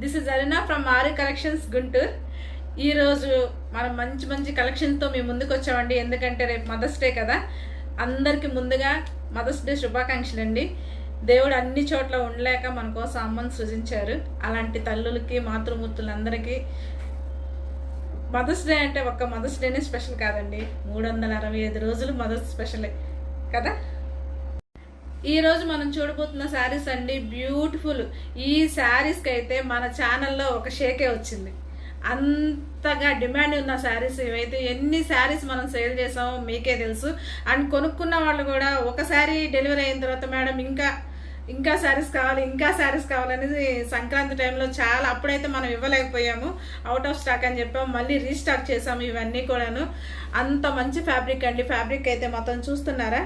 This is అరినా from aari collections Guntur. ఈరోజు మనం మంచి మంచి కలెక్షన్తో మీ ముందుకు వచ్చామండి. ఎందుకంటే రేపు మదర్స్ డే కదా. అందరికీ ముందుగా మదర్స్ డే శుభాకాంక్షలు అండి. దేవుడు అన్ని చోట్ల ఉండలేక మన కోసం అమ్మని సృజించారు. అలాంటి తల్లులకి మాతృమూర్తులందరికీ మదర్స్ డే అంటే ఒక్క మదర్స్ డేనే స్పెషల్ కాదండి, 365 రోజులు మదర్స్ స్పెషలే కదా. ఈరోజు మనం చూడబోతున్న శారీస్ అండి బ్యూటిఫుల్. ఈ శారీస్కి అయితే మన ఛానల్లో ఒక షేకే వచ్చింది. అంతగా డిమాండ్ ఉన్న శారీస్ ఇవైతే. ఎన్ని శారీస్ మనం సేల్ చేసామో మీకే తెలుసు. అండ్ కొనుక్కున్న వాళ్ళు కూడా ఒక శారీ డెలివరీ అయిన తర్వాత మేడం ఇంకా శారీస్ కావాలి, ఇంకా శారీస్ కావాలనేది సంక్రాంతి టైంలో చాలా, అప్పుడైతే మనం ఇవ్వలేకపోయాము, అవుట్ ఆఫ్ స్టాక్ అని చెప్పాము. మళ్ళీ రీస్టాక్ చేసాము ఇవన్నీ కూడాను. అంత మంచి ఫ్యాబ్రిక్ అండి. ఫ్యాబ్రిక్ అయితే మొత్తం చూస్తున్నారా,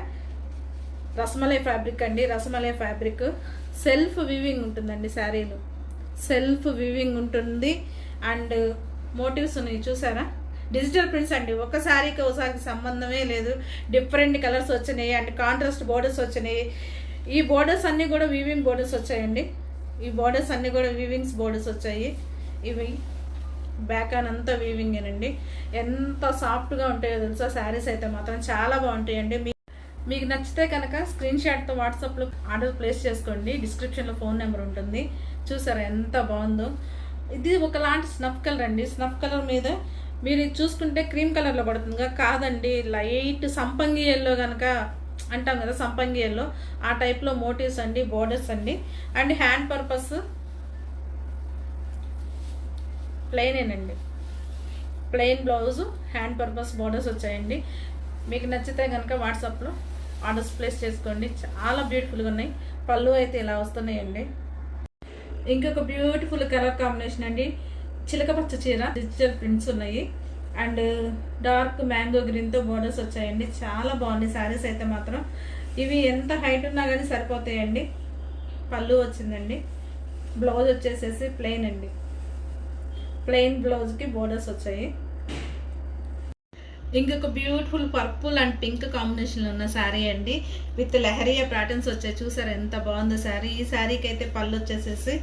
రసమలై ఫ్యాబ్రిక్ అండి. రసమలై ఫ్యాబ్రిక్ సెల్ఫ్ వీవింగ్ ఉంటుందండి. శారీలు సెల్ఫ్ వీవింగ్ ఉంటుంది. అండ్ మోటివ్స్ ఉన్నాయి చూసారా, డిజిటల్ ప్రింట్స్ అండి. ఒక శారీకి ఒకసారికి సంబంధమే లేదు. డిఫరెంట్ కలర్స్ వచ్చినాయి అండ్ కాంట్రాస్ట్ బోర్డర్స్ వచ్చినాయి. ఈ బోర్డర్స్ అన్నీ కూడా వీవింగ్ బోర్డర్స్ వచ్చాయండి. ఈ బోర్డర్స్ అన్నీ కూడా వీవింగ్స్ బోర్డర్స్ వచ్చాయి. ఇవి బ్యాక్ అంతా వీవింగేనండి. ఎంత సాఫ్ట్గా ఉంటాయో తెలుసా శారీస్ అయితే మాత్రం చాలా బాగుంటాయండి. మీకు నచ్చితే కనుక స్క్రీన్ షాట్తో వాట్సాప్లో ఆర్డర్ ప్లేస్ చేసుకోండి. డిస్క్రిప్షన్లో ఫోన్ నెంబర్ ఉంటుంది. చూసారా ఎంత బాగుందో. ఇది ఒకలాంటి స్నఫ్ కలర్ అండి. స్నఫ్ కలర్ మీద మీరు చూసుకుంటే క్రీమ్ కలర్లో పడుతుందిగా, కాదండి లైట్ సంపంగి ఎల్లో కనుక అంటాం కదా, సంపంగి ఎల్లో ఆ టైప్లో మోటివ్స్ అండి, బోర్డర్స్ అండి. అండ్ హ్యాండ్ పర్పస్ ప్లెయినేనండి, plain blouse, hand purpose borders వచ్చాయండి. మీకు నచ్చితే కనుక వాట్సాప్లో ఆర్డర్స్ ప్లేస్ చేసుకోండి. చాలా బ్యూటిఫుల్గా ఉన్నాయి. పళ్ళు అయితే ఇలా వస్తున్నాయండి. ఇంకొక బ్యూటిఫుల్ కలర్ కాంబినేషన్ అండి, చిలకపచ్చ చీర, డిజిటల్ ప్రింట్స్ ఉన్నాయి. అండ్ డార్క్ మ్యాంగో గ్రీన్తో బోర్డర్స్ వచ్చాయండి. చాలా బాగున్నాయి శారీస్ అయితే మాత్రం. ఇవి ఎంత హైట్ ఉన్నా కానీ సరిపోతాయండి. పళ్ళు వచ్చిందండి. బ్లౌజ్ వచ్చేసేసి ప్లెయిన్ అండి. ప్లెయిన్ బ్లౌజ్కి బోర్డర్స్ వచ్చాయి. ఇంకొక బ్యూటిఫుల్ పర్పుల్ అండ్ పింక్ కాంబినేషన్లో ఉన్న శారీ అండి, విత్ లెహరియా ప్యాటర్న్స్ వచ్చాయి. చూసారు ఎంత బాగుందో శారీ. ఈ శారీకి అయితే పళ్ళు వచ్చేసేసి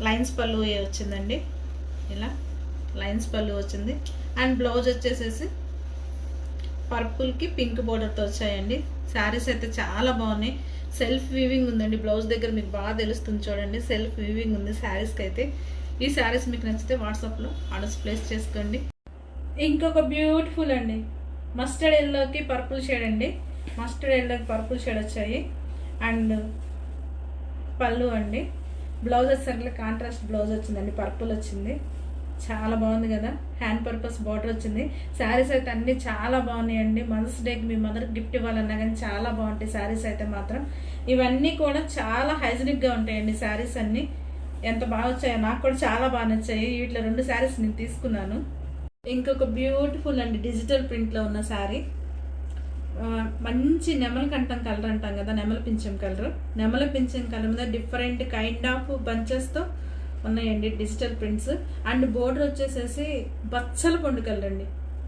లైన్స్ పళ్ళు వచ్చిందండి. ఇలా లైన్స్ పళ్ళు వచ్చింది. అండ్ బ్లౌజ్ వచ్చేసేసి పర్పుల్కి పింక్ బోర్డర్తో వచ్చాయండి. శారీస్ అయితే చాలా బాగున్నాయి. సెల్ఫ్ వీవింగ్ ఉందండి. బ్లౌజ్ దగ్గర మీకు బాగా తెలుస్తుంది చూడండి, సెల్ఫ్ వీవింగ్ ఉంది శారీస్కి అయితే. ఈ శారీస్ మీకు నచ్చితే వాట్సాప్లో ఆర్డర్స్ ప్లేస్ చేసుకోండి. ఇంకొక బ్యూటిఫుల్ అండి, మస్టర్డ్ ఎల్లోకి పర్పుల్ షేడ్ అండి. మస్టర్డ్ ఎల్లోకి పర్పుల్ షేడ్ వచ్చాయి. అండ్ పళ్ళు అండి. బ్లౌజ్ వచ్చేసరికి కాంట్రాస్ట్ బ్లౌజ్ వచ్చిందండి, పర్పుల్ వచ్చింది. చాలా బాగుంది కదా. హ్యాండ్ పర్పస్ బార్డర్ వచ్చింది. శారీస్ అయితే అన్నీ చాలా బాగున్నాయండి. మదర్స్ డేకి మీ మదర్కి గిఫ్ట్ ఇవ్వాలన్నా కానీ చాలా బాగుంటాయి శారీస్ అయితే మాత్రం. ఇవన్నీ కూడా చాలా హైజీనిక్గా ఉంటాయండి శారీస్ అన్నీ. ఎంత బాగా వచ్చాయో, నాకు కూడా చాలా బాగా నచ్చాయి. వీటిలో 2 శారీస్ నేను తీసుకున్నాను. ఇంకొక బ్యూటిఫుల్ అండి డిజిటల్ ప్రింట్లో ఉన్న శారీ, మంచి నెమల కంఠం కలర్ అంటాం కదా, నెమల పింఛం కలర్. నెమల పింఛం కలర్ మీద డిఫరెంట్ కైండ్ ఆఫ్ బంచెస్తో ఉన్నాయండి డిజిటల్ ప్రింట్స్. అండ్ బోర్డర్ వచ్చేసేసి బచ్చల పండు కలర్ అండి,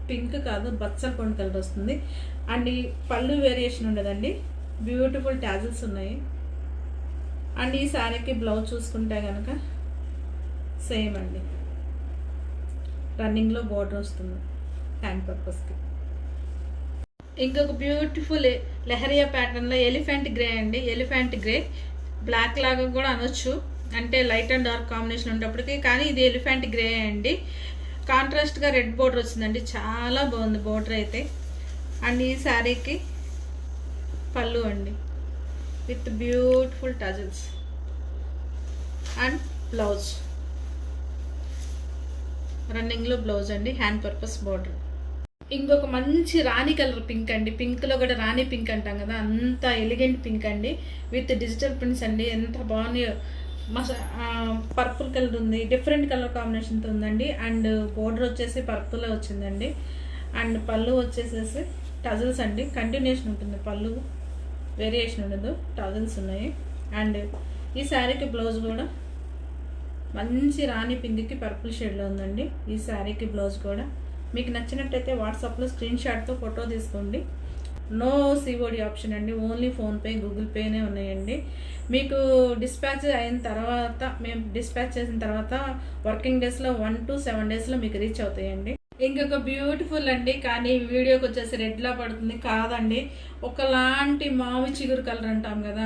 పింక్ కాదు బచ్చల పండు కలర్ వస్తుంది. అండ్ ఈ పళ్ళు వేరియేషన్ ఉండదండి, బ్యూటిఫుల్ టాజిల్స్ ఉన్నాయి. అండ్ ఈ శారీకి బ్లౌజ్ చూసుకుంటే కనుక సేమ్ అండి, రన్నింగ్లో బోర్డర్ వస్తుంది హ్యాండ్ పర్పస్కి. ఇంకొక బ్యూటిఫుల్ లెహరియా ప్యాటర్న్లో ఎలిఫెంట్ గ్రే అండి. ఎలిఫెంట్ గ్రే బ్లాక్ లాగా కూడా అనొచ్చు, అంటే లైట్ అండ్ డార్క్ కాంబినేషన్ ఉండేప్పటికీ, కానీ ఇది ఎలిఫెంట్ గ్రే అండి. కాంట్రాస్ట్గా రెడ్ బోర్డర్ వచ్చిందండి, చాలా బాగుంది బోర్డర్ అయితే. అండ్ ఈ శారీకి పళ్ళు అండి, with beautiful tassels. And blouse రన్నింగ్లో బ్లౌజ్ అండి, హ్యాండ్ పర్పస్ బోర్డర్. ఇంకొక మంచి రాణి కలర్ పింక్ అండి. పింక్లో కూడా రాణి పింక్ అంటాం కదా, అంత ఎలిగెంట్ పింక్ అండి, విత్ డిజిటల్ ప్రింట్స్ అండి. ఎంత బాగున్నాయో. పర్పుల్ కలర్ ఉంది, డిఫరెంట్ కలర్ కాంబినేషన్తో ఉందండి. అండ్ బోర్డర్ వచ్చేసి పర్పుల్లో వచ్చిందండి. అండ్ పళ్ళు వచ్చేసేసి టజల్స్ అండి, కంటిన్యూషన్ ఉంటుంది, పళ్ళు వేరియేషన్ ఉండదు, టజల్స్ ఉన్నాయి. అండ్ ఈ శారీకి బ్లౌజ్ కూడా మంచి రాణి పింక్కి పర్పుల్ షేడ్లో ఉందండి. ఈ శారీకి బ్లౌజ్ కూడా మీకు నచ్చినట్టయితే వాట్సాప్లో స్క్రీన్ షాట్తో ఫోటో తీసుకోండి. నో సిఓడి ఆప్షన్ అండి, ఓన్లీ ఫోన్పే గూగుల్ పేనే ఉన్నాయండి. మీకు డిస్పాచ్ అయిన తర్వాత, మేము డిస్పాచ్ చేసిన తర్వాత వర్కింగ్ డేస్లో 1 to 7 డేస్లో మీకు రీచ్ అవుతాయండి. ఇంకొక బ్యూటిఫుల్ అండి, కానీ వీడియోకి వచ్చేసి రెడ్లా పడుతుంది కాదండి, ఒకలాంటి మావి చిగురు కలర్ అంటాం కదా,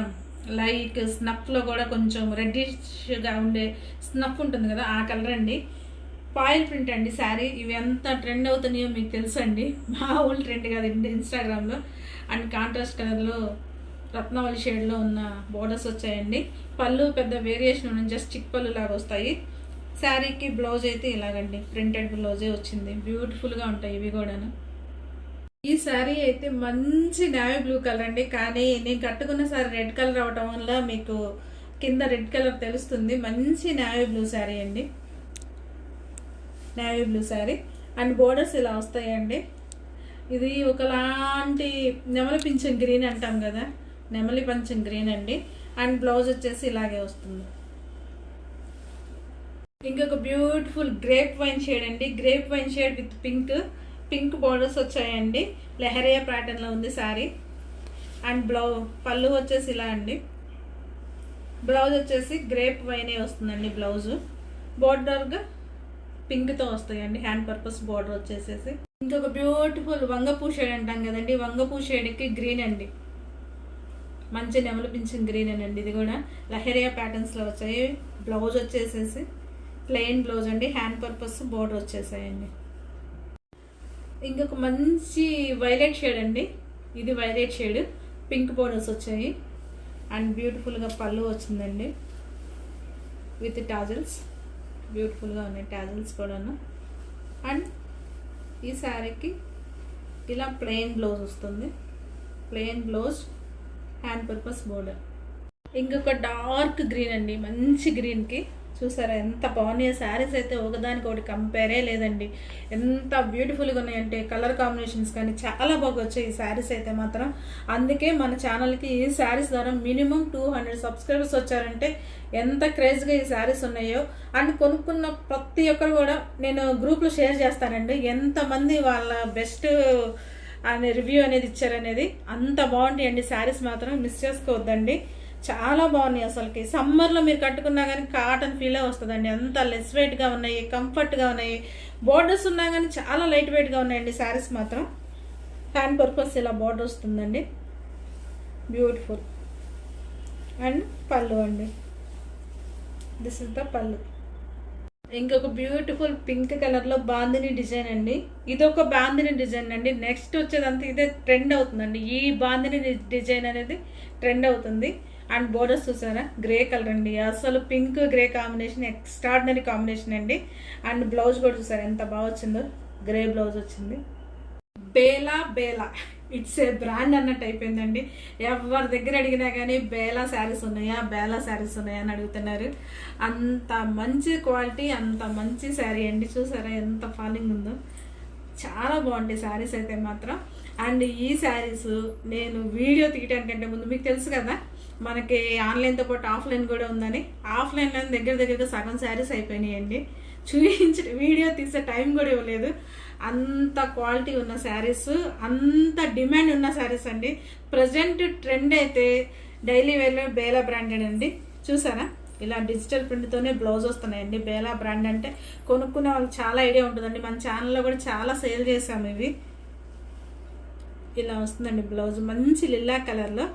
లైక్ స్నఫ్లో కూడా కొంచెం రెడ్డిష్గా ఉండే స్నఫ్ ఉంటుంది కదా, ఆ కలర్ అండి. పాయిల్ ప్రింట్ అండి శారీ. ఇవి ఎంత ట్రెండ్ అవుతున్నాయో మీకు తెలుసు అండి, మామూలు ట్రెండ్ కాదండి ఇన్స్టాగ్రామ్లో. అండ్ కాంట్రాస్ట్ కలర్లో రత్నావళి షేడ్లో ఉన్న బోర్డర్స్ వచ్చాయండి. పళ్ళు పెద్ద వేరియేషన్ ఉన్న జస్ట్ చిక్ పళ్ళు లాగా వస్తాయి. శారీకి బ్లౌజ్ అయితే ఇలాగండి, ప్రింటెడ్ బ్లౌజే వచ్చింది. బ్యూటిఫుల్గా ఉంటాయి ఇవి కూడాను. ఈ శారీ అయితే మంచి నేవీ బ్లూ కలర్ అండి, కానీ నేను కట్టుకున్న సారీ రెడ్ కలర్ అవటం వల్ల మీకు కింద రెడ్ కలర్ తెలుస్తుంది. మంచి నేవీ బ్లూ శారీ అండి, navy blue sari. And borders ఇలా వస్తాయండి. ఇది ఒకలాంటి నెమలి పింఛం గ్రీన్ అంటాం కదా, నెమలి పంచం గ్రీన్ అండి. అండ్ బ్లౌజ్ వచ్చేసి ఇలాగే వస్తుంది. ఇంకొక బ్యూటిఫుల్ గ్రేప్ వైన్ షేడ్ అండి, grape wine shade with pink borders వచ్చాయండి. లెహరియా ప్యాటర్న్లో ఉంది శారీ. అండ్ పళ్ళు వచ్చేసి ఇలా అండి. బ్లౌజ్ వచ్చేసి గ్రేప్ వైనే వస్తుందండి బ్లౌజు. బోర్డర్గా పింక్తో వస్తాయండి, హ్యాండ్ పర్పస్ బోర్డర్ వచ్చేసేసి. ఇంకొక బ్యూటిఫుల్ వంగపూ షేడ్ అంటాం కదండి, వంగపూ షేడ్కి గ్రీన్ అండి, మంచి నెమలి పింఛన్ గ్రీన్ అండి. ఇది కూడా లహరియా ప్యాటర్న్స్లో వచ్చాయి. బ్లౌజ్ వచ్చేసేసి ప్లెయిన్ బ్లౌజ్ అండి, హ్యాండ్ పర్పస్ బోర్డర్ వచ్చేసాయండి. ఇంకొక మంచి వైలెట్ షేడ్ అండి, ఇది వైలెట్ షేడ్, పింక్ బోర్డర్స్ వచ్చాయి. అండ్ బ్యూటిఫుల్గా పళ్ళు వచ్చిందండి విత్ టాజల్స్, బ్యూటిఫుల్గా ఉన్నాయి టాజల్స్ కూడాను. అండ్ ఈ శారీకి ఇలా ప్లెయిన్ బ్లౌజ్ వస్తుంది, plain blouse, hand purpose border. ఇంకొక డార్క్ గ్రీన్ అండి, మంచి గ్రీన్కి చూసారా ఎంత బాగున్నాయి శారీస్ అయితే, ఒకదానికి ఒకటి కంపేరే లేదండి. ఎంత బ్యూటిఫుల్గా ఉన్నాయంటే కలర్ కాంబినేషన్స్ కానీ చాలా బాగా వచ్చాయి ఈ శారీస్ అయితే మాత్రం. అందుకే మన ఛానల్కి ఈ శారీస్ ద్వారా మినిమం 200 సబ్స్క్రైబర్స్ వచ్చారంటే ఎంత క్రేజ్గా ఈ శారీస్ ఉన్నాయో. అండ్ కొనుక్కున్న ప్రతి ఒక్కరు కూడా నేను గ్రూప్లో షేర్ చేస్తానండి, ఎంతమంది వాళ్ళ బెస్ట్ అనే రివ్యూ అనేది ఇచ్చారనేది. అంత బాగుంటాయండి శారీస్, మాత్రం మిస్ చేసుకోవద్దండి, చాలా బాగున్నాయి. అసలుకి సమ్మర్లో మీరు కట్టుకున్నా కానీ కాటన్ ఫీలే వస్తుందండి, అంత లెస్ వెయిట్గా ఉన్నాయి, కంఫర్ట్గా ఉన్నాయి. బోర్డర్స్ ఉన్నా కానీ చాలా లైట్ వెయిట్గా ఉన్నాయండి శారీస్ మాత్రం. హ్యాండ్ పర్పస్ ఇలా బోర్డర్ వస్తుందండి, బ్యూటిఫుల్. అండ్ పళ్ళు అండి, దిస్ ఇస్ ద పళ్ళు. ఇంకొక బ్యూటిఫుల్ పింక్ కలర్లో బాందిని డిజైన్ అండి, ఇదొక బాందిని డిజైన్ అండి. నెక్స్ట్ వచ్చేదంతా ఇదే ట్రెండ్ అవుతుందండి, ఈ బాందిని డిజైన్ అనేది ట్రెండ్ అవుతుంది. అండ్ బోర్డర్స్ చూసారా గ్రే కలర్ అండి, అసలు pink grey combination extraordinary combination అండి. అండ్ బ్లౌజ్ కూడా చూసారా ఎంత బాగా వచ్చిందో, గ్రే బ్లౌజ్ వచ్చింది. బేలా ఇట్స్ ఏ బ్రాండ్ అన్నట్టు అయిపోయిందండి. ఎవరి దగ్గర అడిగినా కానీ బేలా శారీస్ ఉన్నాయా అని అడుగుతున్నారు. అంత మంచి క్వాలిటీ, అంత మంచి శారీ అండి. చూసారా ఎంత ఫాలింగ్ ఉందో, చాలా బాగుంటాయి శారీస్ అయితే మాత్రం. అండ్ ఈ శారీస్ నేను వీడియో తీయడానికంటే ముందు మీకు తెలుసు కదా మనకి ఆన్లైన్తో పాటు ఆఫ్లైన్ కూడా ఉందని, ఆఫ్లైన్లో దగ్గరగా సగం శారీస్ అయిపోయినాయండి. వీడియో తీసే టైం కూడా ఇవ్వలేదు. అంత క్వాలిటీ ఉన్న శారీస్, అంత డిమాండ్ ఉన్న శారీస్ అండి. ప్రజెంట్ ట్రెండ్ అయితే డైలీ వేర్లో బేలా బ్రాండెడ్ అండి. చూసారా ఇలా డిజిటల్ ప్రింట్తోనే బ్లౌజ్ వస్తున్నాయండి. బేలా బ్రాండ్ అంటే కొనుక్కునే వాళ్ళకి చాలా ఐడియా ఉంటుందండి, మన ఛానల్లో కూడా చాలా సేల్ చేసాము ఇవి. ఇలా వస్తుందండి బ్లౌజ్, మంచి లిల్లా కలర్లో.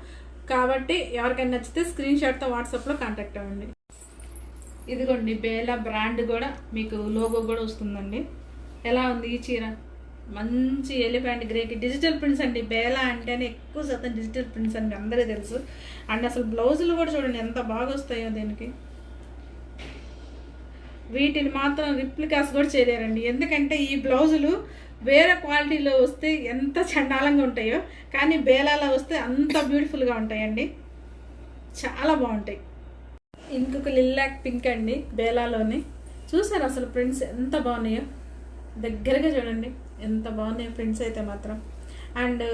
కాబట్టి ఎవరికైనా నచ్చితే స్క్రీన్ షాట్తో వాట్సాప్లో కాంటాక్ట్ అవ్వండి. ఇదిగోండి బేలా బ్రాండ్ కూడా మీకు లోగో కూడా వస్తుందండి. ఎలా ఉంది ఈ చీర, మంచి ఎలిఫెంట్ గ్రేకి డిజిటల్ ప్రింట్స్ అండి. బేలా అంటేనే ఎక్కువ శాతం డిజిటల్ ప్రింట్స్ అండి, అందరికీ తెలుసు. అండ్ అసలు బ్లౌజులు కూడా చూడండి ఎంత బాగా వస్తాయో దీనికి. వీటిని మాత్రం రిప్లికాస్ కూడా చేయలేరండి, ఎందుకంటే ఈ బ్లౌజులు వేరే క్వాలిటీలో వస్తే ఎంత చండాలంగా ఉంటాయో, కానీ బేలాలో వస్తే అంత బ్యూటిఫుల్గా ఉంటాయండి, చాలా బాగుంటాయి. ఇంకొక లిల్లాక్ పింక్ అండి బేలాలోని. చూసారు అసలు ప్రింట్స్ ఎంత బాగున్నాయో, దగ్గరగా చూడండి ఎంత బాగున్నాయో ప్రింట్స్ అయితే మాత్రం. అండ్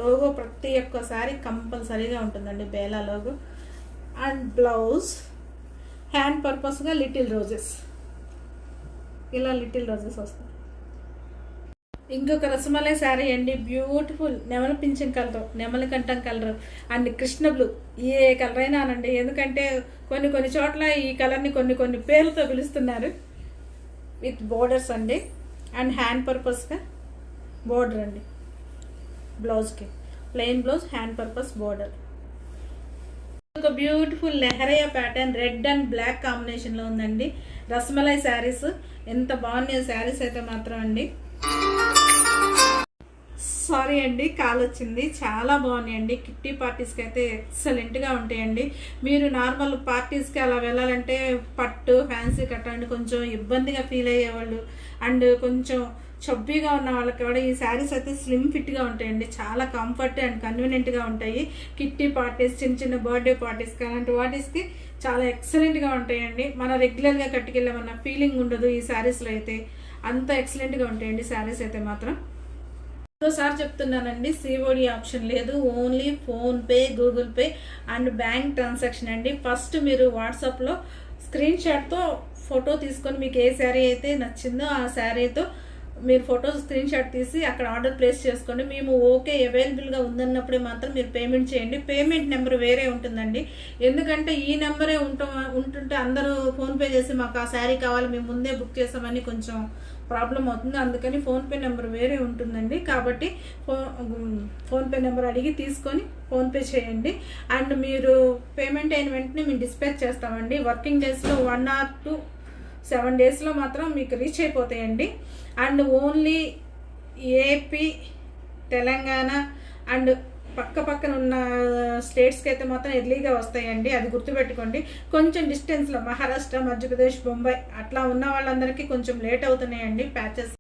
లోగో ప్రతి ఒక్కసారి కంపల్సరీగా ఉంటుందండి Bela logo. And blouse hand పర్పస్గా లిటిల్ రోజెస్, ఇలా లిటిల్ రోజెస్ వస్తాయి. ఇంకొక రసమలై శారీ అండి, బ్యూటిఫుల్ నెమలి పింఛన్ కలర్, నెమలి కంఠం colour and Krishna blue. A colour అయినా అనండి, ఎందుకంటే కొన్ని కొన్ని చోట్ల ఈ కలర్ని కొన్ని కొన్ని పేర్లతో పిలుస్తున్నారు. విత్ బోర్డర్స్ అండి అండ్ హ్యాండ్ పర్పస్గా బోర్డర్ అండి. బ్లౌజ్కి plain blouse, hand purpose border. ఒక beautiful leheriya pattern red and black కాంబినేషన్లో ఉందండి. రసమలై శారీస్ ఎంత బాగున్నాయి శారీస్ అయితే మాత్రం అండి. సారీ అండి, కాల్ వచ్చింది. చాలా బాగున్నాయండి. కిట్టి పార్టీస్కి అయితే ఎక్సలెంట్గా ఉంటాయండి. మీరు నార్మల్ పార్టీస్కి అలా వెళ్ళాలంటే పట్టు ఫ్యాన్సీ కట్టండి కొంచెం ఇబ్బందిగా ఫీల్ అయ్యేవాళ్ళు అండ్ కొంచెం చబ్బీగా ఉన్న వాళ్ళకి కూడా ఈ శారీస్ అయితే స్లిమ్ ఫిట్గా ఉంటాయండి. చాలా కంఫర్ట్ అండ్ కన్వీనియంట్గా ఉంటాయి. కిట్టి పార్టీస్, చిన్న చిన్న బర్త్డే పార్టీస్కి అలాంటి వాటిస్కి చాలా ఎక్సలెంట్గా ఉంటాయండి. మన రెగ్యులర్గా కట్టుకెళ్ళామన్న ఫీలింగ్ ఉండదు ఈ శారీస్లో అయితే. అంత ఎక్సలెంట్గా ఉంటాయండి శారీస్ అయితే మాత్రం. ఇంకోసారి చెప్తున్నానండి, సిఓడి ఆప్షన్ లేదు. Only PhonePe, Google pay and bank transaction అండి. ఫస్ట్ మీరు వాట్సాప్లో స్క్రీన్ షాట్తో ఫోటో తీసుకొని మీకు ఏ శారీ అయితే నచ్చిందో ఆ శారీతో మీరు ఫోటో స్క్రీన్ షాట్ తీసి అక్కడ ఆర్డర్ ప్లేస్ చేసుకోండి. మేము ఓకే అవైలబుల్గా ఉందన్నప్పుడే మాత్రం మీరు పేమెంట్ చేయండి. పేమెంట్ నెంబర్ వేరే ఉంటుందండి, ఎందుకంటే ఈ నెంబరే ఉంటుంటే అందరూ ఫోన్పే చేసి మాకు ఆ శారీ కావాలి మేము ముందే బుక్ చేసామని కొంచెం ప్రాబ్లం అవుతుంది. అందుకని ఫోన్పే నెంబర్ వేరే ఉంటుందండి. కాబట్టి ఫోన్పే నెంబర్ అడిగి తీసుకొని ఫోన్పే చేయండి. అండ్ మీరు పేమెంట్ అయిన వెంటనే మేము డిస్పాచ్ చేస్తామండి. వర్కింగ్ డేస్లో 1 or 7 డేస్లో మాత్రం మీకు రీచ్ అయిపోతాయండి. And only AP, Telangana and పక్కన ఉన్న స్టేట్స్కి అయితే మాత్రం ఎర్లీగా వస్తాయండి, అది గుర్తుపెట్టుకోండి. కొంచెం డిస్టెన్స్లో మహారాష్ట్ర, మధ్యప్రదేశ్, బొంబాయి అట్లా ఉన్న వాళ్ళందరికీ కొంచెం లేట్ అవుతున్నాయండి ప్యాచెస్.